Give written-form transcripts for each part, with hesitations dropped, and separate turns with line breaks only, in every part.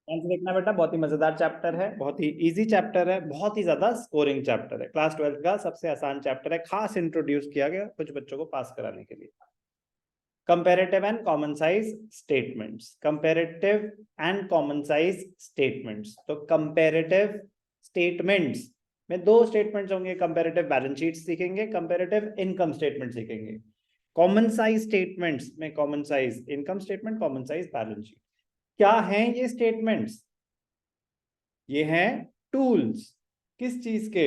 ध्यान से देखना बेटा, बहुत ही मजेदार चैप्टर है, बहुत ही इजी चैप्टर है, बहुत ही ज्यादा स्कोरिंग चैप्टर है, क्लास 12 का सबसे आसान चैप्टर है, खास इंट्रोड्यूस किया गया कुछ बच्चों को पास कराने के लिए। Comparative and common size statements, comparative and common size statements. तो कंपैरेटिव स्टेटमेंट्स में दो स्टेटमेंट्स होंगे, कंपैरेटिव बैलेंस शीट सीखेंगे, कंपैरेटिव इनकम स्टेटमेंट सीखेंगे। कॉमन साइज स्टेटमेंट्स में common size income statement, common size balance sheet. क्या हैं ये स्टेटमेंट्स? ये हैं टूल्स। किस चीज के?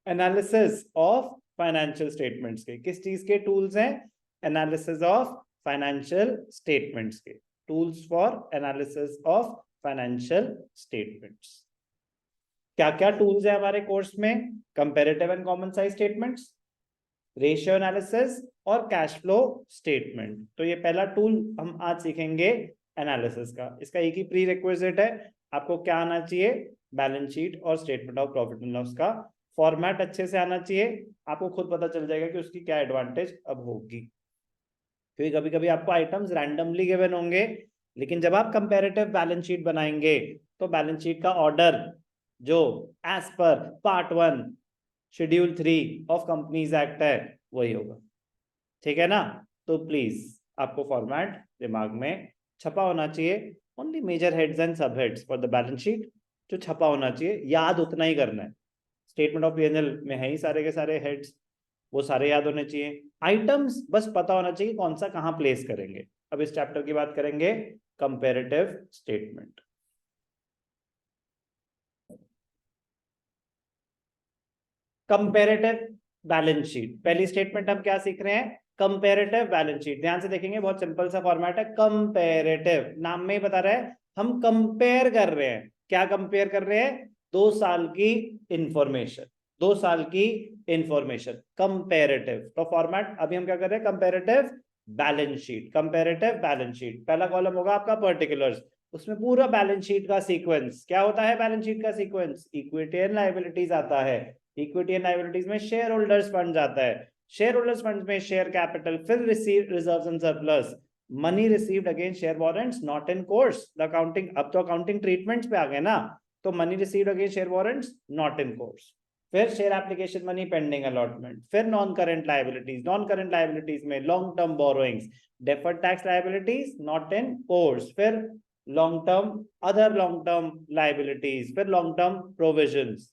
एनालिसिस ऑफ फाइनेंशियल स्टेटमेंट्स के। किस चीज के टूल्स हैं? एनालिसिस ऑफ फाइनेंशियल स्टेटमेंट्स के। Tools for analysis of financial statements. क्या क्या टूल्स है हमारे कोर्स में? Comparative and common size statements, ratio analysis और कैश फ्लो स्टेटमेंट। तो ये पहला टूल हम आज सीखेंगे एनालिसिस का। इसका एक ही प्री रिक्विजिट है, आपको क्या आना चाहिए? बैलेंस शीट और statement of profit and loss का फॉर्मेट अच्छे से आना चाहिए। आपको खुद पता चल जाएगा कि उसकी क्या एडवांटेज अब होगी, क्योंकि कभी कभी आपको आइटम्स रैंडमली गिवन होंगे, लेकिन जब आप कंपैरेटिव बैलेंस शीट बनाएंगे तो बैलेंस शीट का ऑर्डर जो as per part 1 schedule 3 of companies act है वही होगा। ठीक है ना? तो प्लीज आपको फॉर्मेट दिमाग में छपा होना चाहिए। ओनली मेजर हेड्स एंड सब heads for the balance sheet जो छपा होना चाहिए, याद उतना ही करना है। स्टेटमेंट ऑफ P&L में है ही सारे के सारे हेड्स, वो सारे याद होने चाहिए। आइटम्स बस पता होना चाहिए कौन सा कहां प्लेस करेंगे। अब इस चैप्टर की बात करेंगे, comparative statement. Comparative balance sheet, पहली स्टेटमेंट हम क्या सीख रहे हैं? Comparative balance sheet. ध्यान से देखेंगे, बहुत सिंपल सा फॉर्मेट है। कंपैरेटिव नाम में ही बता रहा है, हम कंपेयर कर रहे हैं। क्या कंपेयर कर रहे हैं? 2 साल की इंफॉर्मेशन, 2 साल की इंफॉर्मेशन, कंपैरेटिव। तो फॉर्मेट अभी हम क्या कर रहे हैं? Comparative balance sheet. Comparative balance sheet, पहला कॉलम होगा आपका पर्टिकुलर्स, उसमें पूरा बैलेंस शीट का सीक्वेंस। क्या होता है बैलेंस शीट का सीक्वेंस? इक्विटी एंड लायबिलिटीज आता है। इक्विटी एंड लायबिलिटीज में शेयर होल्डर्स फंड आता है। शेयर होल्डर्स फंड में शेयर कैपिटल, फिर received reserves and surplus, money received against share warrants not in course. The accounting, अब तो अकाउंटिंग ट्रीटमेंट्स पे आ गए ना, तो money received against share warrants not in course, फिर share application money pending allotment, फिर non current liabilities. Non current liabilities में long term borrowings, deferred tax liabilities not in course, फिर long term other long term liabilities, फिर long term provisions.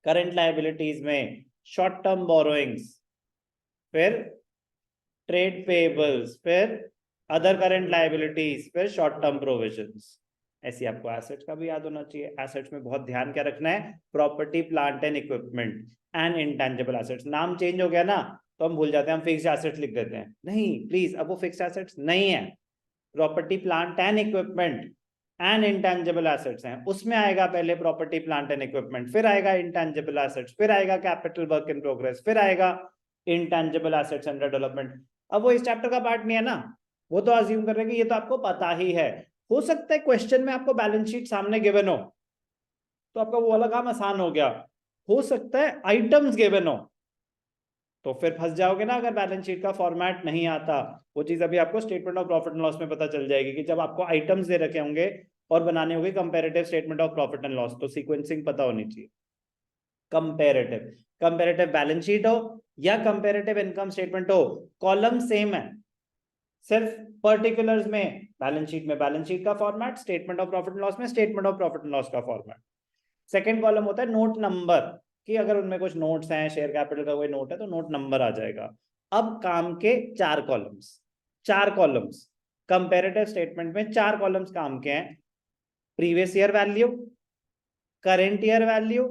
Current liabilities में short term borrowings, फिर trade payables, फिर other current liabilities, फिर short term provisions. ऐसी आपको assets का भी याद होना चाहिए। एसेट्स में बहुत ध्यान क्या रखना है? Property plant and equipment and intangible assets. नाम चेंज हो गया ना तो हम भूल जाते हैं, हम फिक्स्ड एसेट्स लिख देते हैं। नहीं प्लीज, अब वो फिक्स्ड एसेट्स नहीं है, property plant and equipment and intangible assets हैं। उसमें आएगा पहले प्रॉपर्टी प्लांट एंड इक्विपमेंट, फिर आएगा इंटेंजिबल एसेट्स, फिर आएगा कैपिटल वर्क इन प्रोग्रेस, फिर आएगा इंटेंजिबल एसेट्स अंडर डेवलपमेंट। अब वो इस चैप्टर का पार्ट नहीं है ना, वो तो अज्यूम कर रहे हैं कि ये तो आपको पता ही है। हो सकता है क्वेश्चन में आपको बैलेंस शीट सामने गिवन हो तो आपका वो वाला काम आसान हो गया, हो सकता है आइटम्स गिवन हो तो फिर फंस जाओगे ना अगर बैलेंस शीट का फॉर्मेट नहीं आता। वो चीज अभी आपको statement of profit and loss में पता चल जाएगी कि जब आपको आइटम्स दे रखे होंगे और बनाने होंगे comparative statement of profit and loss, तो सीक्वेंसिंग पता होनी चाहिए। कंपैरेटिव, कंपैरेटिव बैलेंस शीट हो या कंपैरेटिव इनकम स्टेटमेंट हो, कॉलम सेम है, सिर्फ पर्टिकुलर्स में बैलेंस शीट में बैलेंस शीट का format, statement of profit and loss में statement of profit and loss का फॉर्मेट। सेकंड कॉलम होता है नोट नंबर, कि अगर उनमें कुछ नोट्स हैं, शेयर कैपिटल का कोई नोट है तो नोट नंबर आ जाएगा। अब काम के 4 कॉलम्स, 4 कॉलम्स कंपैरेटिव स्टेटमेंट में, 4 कॉलम्स काम के हैं। Previous year value, current year value,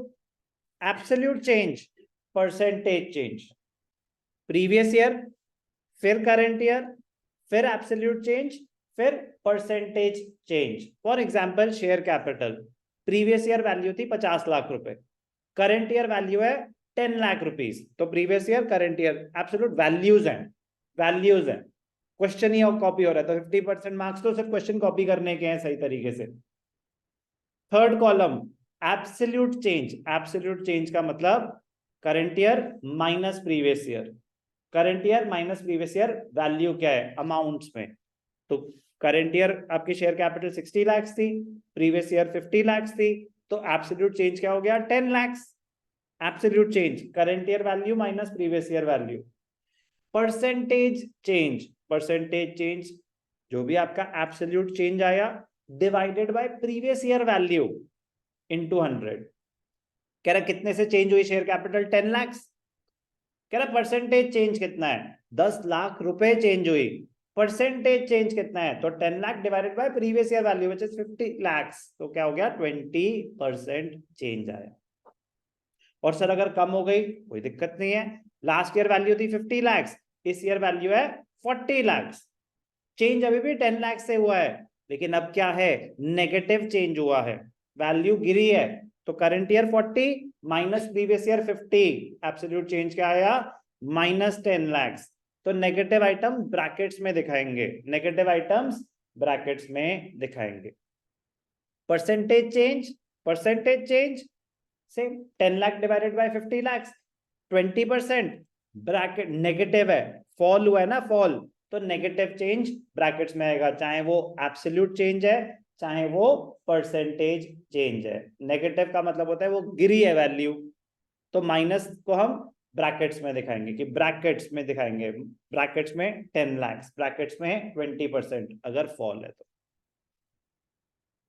absolute change, percentage change. Previous year, फिर करंट ईयर, फिर एब्सोल्यूट चेंज, फिर percentage change. For example share capital, previous year value थी 50 लाख रुपए, करंट ईयर वैल्यू है 10 लाख रुपीस। तो previous year current year absolute values हैं, values हैं। Question ही copy हो रहा है तो 50% मार्क्स तो सिर्फ क्वेश्चन कॉपी करने के हैं सही तरीके से। Third column absolute change, absolute change का मतलब current year minus previous year, current year minus previous year value क्या है अमाउंट्स में, तो करंट ईयर आपकी शेयर कैपिटल 60 लाख थी, प्रीवियस ईयर 50 लाख थी, तो एब्सोल्यूट चेंज क्या हो गया 10 lakh. Absolute change current year value minus previous year value. Percentage change जो भी आपका एब्सोल्यूट चेंज आया divided by previous year value into 100। कह रहा कितने से चेंज हुई शेयर कैपिटल 10 लाख। कह रहा परसेंटेज चेंज कितना है 10 लाख रुपए चेंज हुई, परसेंटेज चेंज कितना है तो 10 lakh divided by previous year value which is 50 lakh, तो क्या हो गया 20% चेंज आया। और सर अगर कम हो गई कोई दिक्कत नहीं है, लास्ट ईयर वैल्यू थी 50 लाख, इस ईयर वैल्यू है 40 लाख, चेंज अभी भी 10 लाख से हुआ है, लेकिन अब क्या है नेगेटिव चेंज हुआ है, वैल्यू गिरी है, तो current year 40 minus previous year 50, absolute change क्या आया माइनस 10 लाख। तो नेगेटिव आइटम ब्रैकेट्स में दिखाएंगे, नेगेटिव आइटम्स ब्रैकेट्स में दिखाएंगे। Percentage change same 10 lakh divided by 50 lakh 20%, bracket negative है, फॉल हुआ है ना, फॉल, तो नेगेटिव चेंज ब्रैकेट्स में आएगा, चाहे वो एब्सोल्यूट चेंज है चाहे वो परसेंटेज चेंज है। नेगेटिव का मतलब होता है वो गिरी है वैल्यू, तो माइनस को हम ब्रैकेट्स में दिखाएंगे कि ब्रैकेट्स में दिखाएंगे, ब्रैकेट्स में 10 लाख, ब्रैकेट्स में 20% अगर फॉल है तो।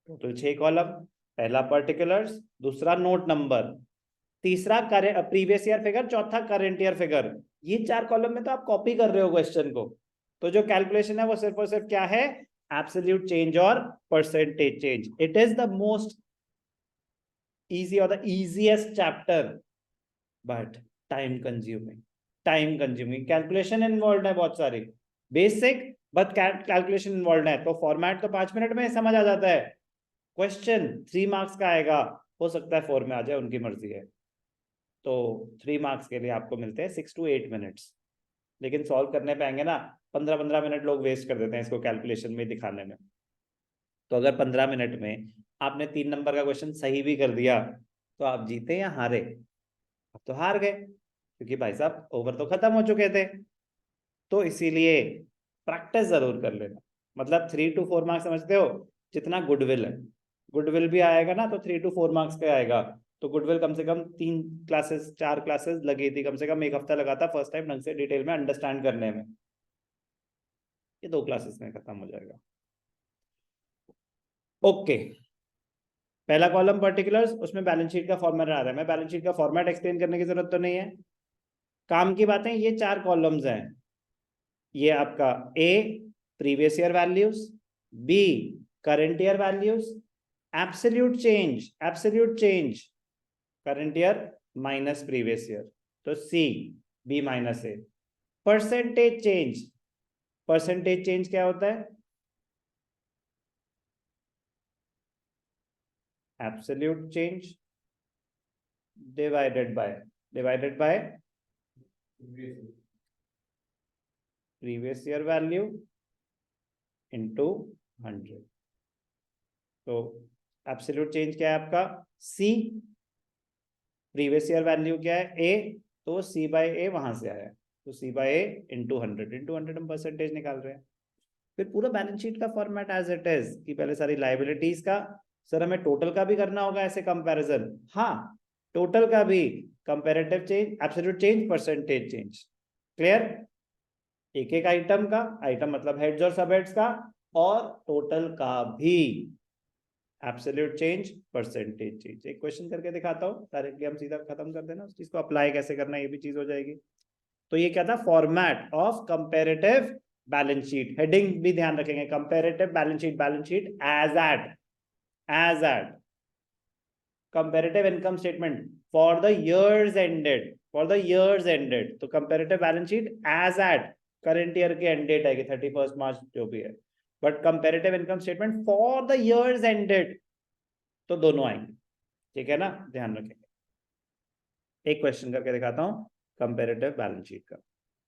टोटल 6 कॉलम, पहला पर्टिकुलर्स, दूसरा नोट नंबर, तीसरा प्रीवियस ईयर फिगर, चौथा करंट ईयर फिगर। ये 4 कॉलम में तो आप कॉपी कर रहे हो क्वेश्चन को, तो जो कैलकुलेशन है वो सिर्फ और सिर्फ क्या है एब्सोल्यूट चेंज और percentage change. It is the most easy और the easiest chapter but time consuming calculation involve है बहुत सारी, बेसिक बट कैलकुलेशन इन्वॉल्व है, तो फॉर्मेट तो 5 मिनट में समझ आ जाता है, क्वेश्चन 3 मार्क्स का आएगा, हो सकता है 4 में आ जाए, उनकी मर्जी है। तो 3 मार्क्स के लिए आपको मिलते हैं 6 to 8 मिनट्स, लेकिन सॉल्व करने पे आएंगे ना 15-15 मिनट लोग वेस्ट कर देते हैं इसको कैलकुलेशन में दिखाने में। तो अगर 15 मिनट में आपने 3 नंबर का क्वेश्चन सही भी कर दिया तो आप जीते या हारे? अब तो हार गए, क्योंकि भाई साहब ओवर तो खत्म हो चुके थे। तो इसीलिए प्रैक्टिस जरूर कर लेना, मतलब 3 to 4 मार्क्स समझते हो, जितना गुडविल है, गुडविल भी आएगा ना तो 3 to 4 मार्क्स का आएगा। तो गुडविल कम से कम 3 क्लासेस 4 क्लासेस लगी थी, कम से कम 1 हफ्ता लगा था फर्स्ट टाइम ढंग से डिटेल में अंडरस्टैंड करने में, ये 2 क्लासेस में खत्म हो जाएगा। ओके, पहला कॉलम पर्टिकुलर्स, उसमें बैलेंस शीट का फॉर्मेट आ रहा है, मैं बैलेंस शीट का फॉर्मेट एक्सप्लेन करने की जरूरत तो नहीं है, काम की बातें, ये 4 कॉलम्स हैं, ये आपका A previous year values, B current year values, absolute change current year minus previous year, तो C B minus A. Percentage change क्या होता है absolute change divided by previous year value into 100। तो एब्सोल्यूट चेंज क्या है आपका सी, previous year value क्या है ए, तो सी बाय ए वहां से आया, तो सी बाय ए इंटू 100 हम परसेंटेज निकाल रहे हैं। फिर पूरा बैलेंस शीट का फॉर्मेट एज इट इज, कि पहले सारी लाइबिलिटीज का, सर हमें टोटल का भी करना होगा ऐसे कंपैरिजन, हाँ टोटल का भी, comparative change, absolute change, percentage change, clear. एक एक आइटम का, आइटम मतलब हेड्स और सब हेड्स का, और टोटल का भी, एब्सोल्यूट चेंज परसेंटेज चेंज। एक क्वेश्चन करके दिखाता हूँ, डायरेक्टली हम सीधा खत्म कर देना, उस चीज को अप्लाई कैसे करना है ये भी चीज हो जाएगी। तो ये क्या था format of comparative balance sheet, heading भी ध्यान रखेंगे, comparative balance sheet as at comparative income statement for the years ended, तो comparative balance sheet as at current year की एंड डेट आएगी 31 मार्च जो भी है, but comparative income statement for the years ended, तो दोनों आएंगे, ठीक है ना, ध्यान रखेंगे। एक क्वेश्चन करके दिखाता हूं कंपैरेटिव बैलेंस शीट का।